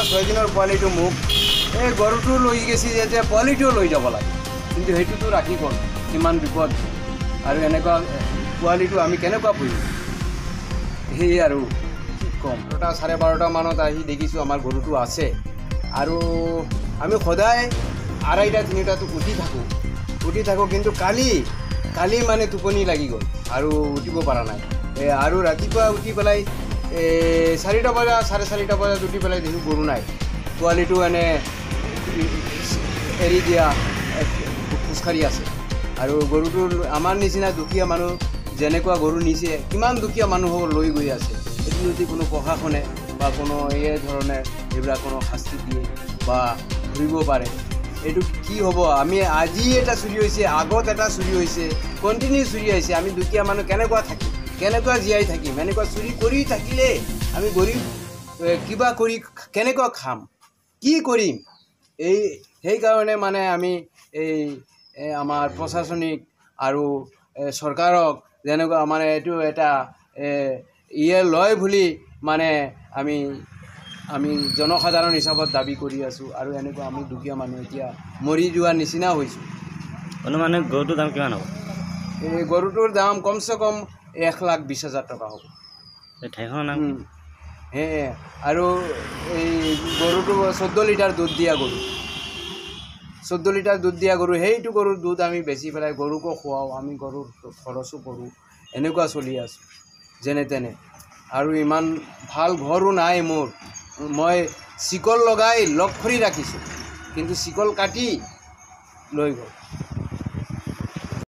5-6 দিনৰ পোৱালিটো মোক এই গৰুটো লৈ গৈছে যেতিয়া পোৱালিটোও লৈ যাব লাগে, কিন্তু সেইটোতো ৰাখি গ'ল। কিমান বিপদ আৰু এনেকুৱা পোৱালিটো আমি কেনেকুৱা পুহিম? সেই আৰু কি ক'ম। 12:30 মানত আহি দেখিছোঁ আমাৰ গৰুটো আছে আৰু আমি সদায় 2:30-3টাতো উঠি থাকোঁ, কিন্তু কালি মানে টোপনি লাগি গ'ল আৰু উঠিব পৰা নাই। আৰু ৰাতিপুৱা উঠি পেলাই 4টা বজা 4:30 বজাত উঠি পেলাই দেখোঁ গৰু নাই। পোৱালিটো এনে এৰি দিয়া খোজকাঢ়ি আছে আৰু গৰুটো আমাৰ নিচিনা দুখীয়া মানুহ যেনেকুৱা গৰু নিছে কিমান দুখীয়া মানুহক লৈ গৈ আছে। এইটো যদি কোনো প্ৰশাসনে বা কোনো ধৰণে এইবিলাক কোনো শাস্তি দিয়ে বা ধৰিব পাৰে, এইটো কি হ'ব? আমি আজি এটা চুৰি হৈছে, আগত এটা চুৰি হৈছে, কণ্টিনিউ চুৰি আহিছে। আমি দুখীয়া মানুহ কেনেকুৱা থাকিম, কেনেকুৱা জীয়াই থাকিম? এনেকুৱা চুৰি কৰি থাকিলে আমি গৰীব কিবা কৰি কেনেকুৱা খাম, কি কৰিম? সেইকাৰণে মানে আমি আমাৰ প্ৰশাসনিক আৰু চৰকাৰক যেনেকুৱা মানে এইটো এটা লয় বুলি মানে আমি জনসাধাৰণ হিচাপত দাবী কৰি আছোঁ। আৰু এনেকুৱা আমি দুখীয়া মানুহ এতিয়া মৰি যোৱাৰ নিচিনা হৈছোঁ। মানে গৰুটোৰ দাম কিমান হ'ব? এই গৰুটোৰ দাম কমচে কম 1,20,000 টকা হ'ব। ঠাইখনৰ নাম আৰু এই গৰুটো 14 লিটাৰ দুধ দিয়া গৰু, 14 লিটাৰ দুধ দিয়া গৰু। সেইটো গৰুৰ দুধ আমি বেচি পেলাই গৰুকো খুৱাওঁ, আমি গৰুৰ খৰচো কৰোঁ। এনেকুৱা চলি আছোঁ যেনে তেনে। আৰু ইমান ভাল ঘৰো নাই মোৰ। মই চিকল লগাই লগ কৰি ৰাখিছোঁ, কিন্তু চিকল কাটি লৈ গ'ল।